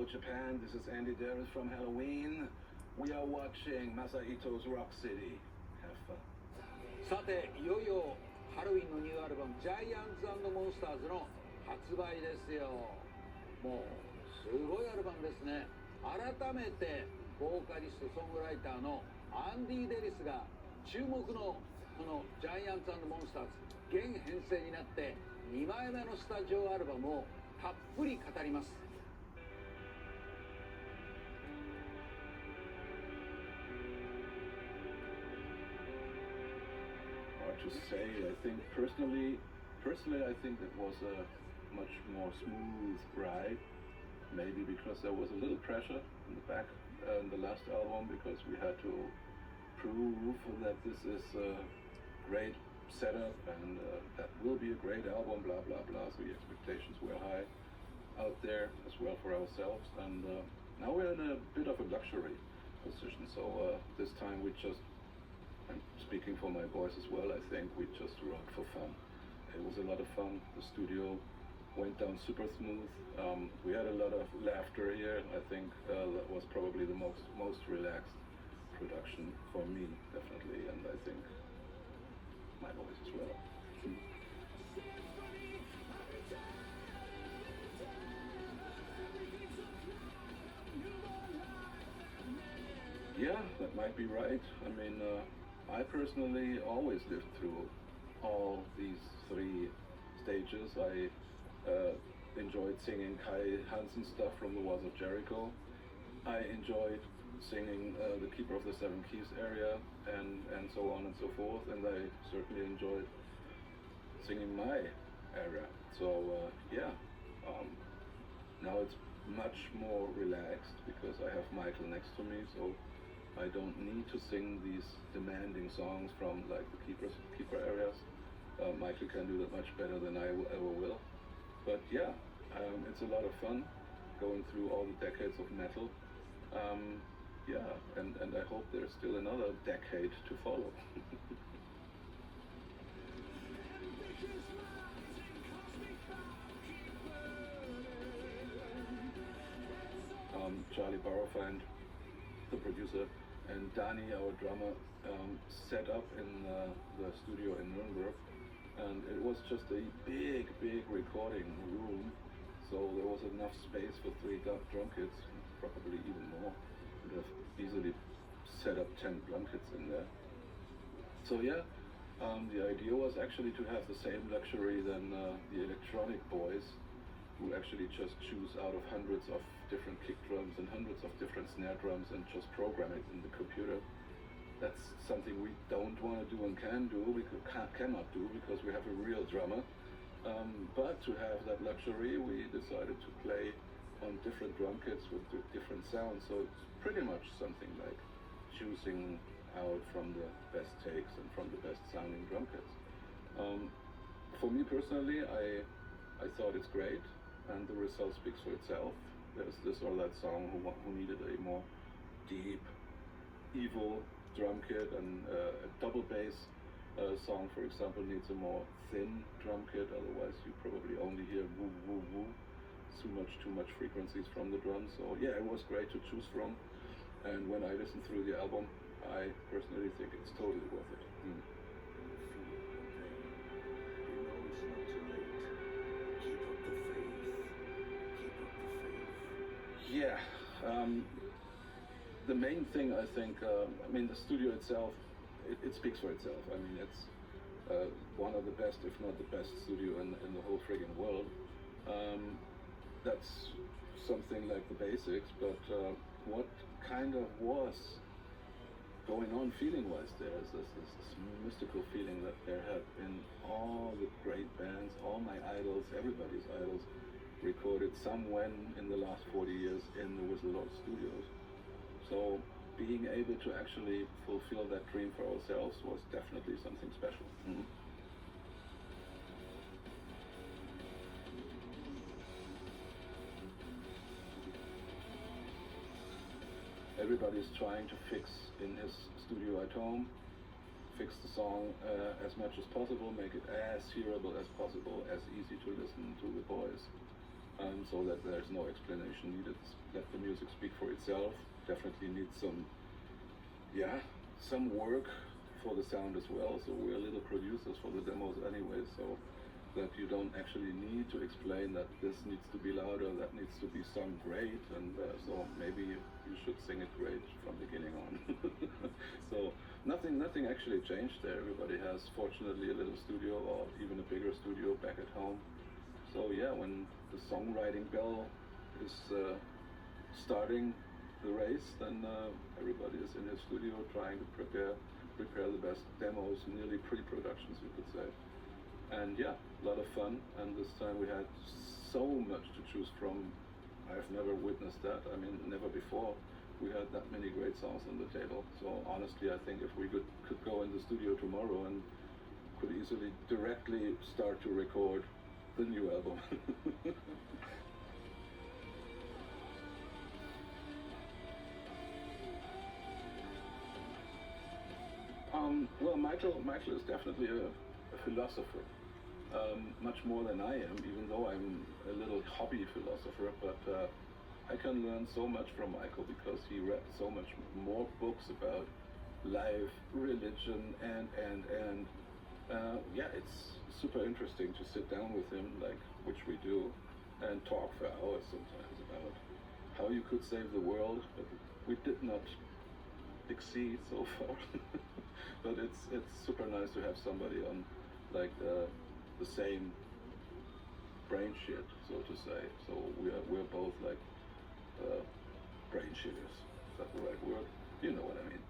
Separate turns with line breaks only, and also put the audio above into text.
Hello Japan, this is Andy Deris from Halloween. We are watching Masaito's Rock City. Have fun.
さて、いよいよハロウィンのニューアルバムジャイアンツ&モンスターズの発売ですよ。もうすごいアルバムですね。改めてボーカリストソングライターのアンディ・デリスが注目のこのジャイアンツ&モンスターズ現編成になって2枚目のスタジオアルバムをたっぷり語ります。
To say, I think personally, I think it was a much more smooth ride. Maybe because there was a little pressure in the back in the last album, because we had to prove that this is a great setup and that will be a great album. Blah blah blah. So the expectations were high out there as well for ourselves, and now we're in a bit of a luxury position. So this time we just. I'm speaking for my boys as well. I think we just wrote for fun. It was a lot of fun. The studio went down super smooth. We had a lot of laughter here. I think that was probably the most relaxed production for me, definitely, and I think my boys as well. Yeah, that might be right. I mean, I personally always lived through all these three stages. I enjoyed singing Kai Hansen stuff from the Walls of Jericho. I enjoyed singing the Keeper of the Seven Keys area and so on and so forth. And I certainly enjoyed singing my area. So now it's much more relaxed because I have Michael next to me. So I don't need to sing these demanding songs from like the keeper areas. Michael can do that much better than I ever will. But yeah, it's a lot of fun going through all the decades of metal. And I hope there's still another decade to follow. Charlie Barrowfind, the producer, and Dani, our drummer, set up in the studio in Nuremberg, and it was just a big recording room, so there was enough space for 3 drum kits, probably even more. Could have easily set up 10 drum kits in there. So yeah, the idea was actually to have the same luxury than the electronic boys, who actually just choose out of hundreds of different kick drums and hundreds of different snare drums and just program it in the computer. That's something we don't want to do and cannot do because we have a real drummer. But to have that luxury, we decided to play on different drum kits with different sounds. So it's pretty much something like choosing out from the best takes and from the best sounding drum kits. For me personally, I thought it's great, and the result speaks for itself. There's this or that song who needed a more deep, evil drum kit, and a double bass song, for example, needs a more thin drum kit. Otherwise, you probably only hear woo woo woo, too much frequencies from the drums. So yeah, it was great to choose from. And when I listen through the album, I personally think it's totally worth it. Yeah, the main thing I think, the studio itself, it speaks for itself. I mean, it's one of the best, if not the best studio in the whole friggin' world. That's something like the basics, but what kind of was going on feeling-wise there is this mystical feeling that there have been all the great bands, all my idols, everybody's idols, recorded somewhere in the last 40 years in the Whistle Studios. So being able to actually fulfill that dream for ourselves was definitely something special. Everybody's trying to fix in his studio at home, fix the song as much as possible, make it as hearable as possible, as easy to listen to the boys. so that there's no explanation needed. Let the music speak for itself. Definitely needs some, yeah, some work for the sound as well. So we're little producers for the demos anyway, so that you don't actually need to explain that this needs to be louder, that needs to be sung great, and so maybe you should sing it great from beginning on. So nothing actually changed there. Everybody has, fortunately, a little studio or even a bigger studio back at home. So yeah, when the songwriting bell is starting the race, then everybody is in his studio trying to prepare the best demos, nearly pre-productions, you could say. And yeah, a lot of fun, and this time we had so much to choose from. I've never witnessed that. I mean, never before we had that many great songs on the table. So honestly, I think if we could go in the studio tomorrow and could easily directly start to record the new album. Well, Michael is definitely a philosopher, much more than I am, even though I'm a little hobby philosopher. But I can learn so much from Michael because he read so much more books about life, religion, and yeah, it's super interesting to sit down with him, like which we do, and talk for hours sometimes about how you could save the world, but we did not exceed so far. But it's super nice to have somebody on like the same brain shit, so to say. So we're both like brain shitters. Is that the right word? You know what I mean.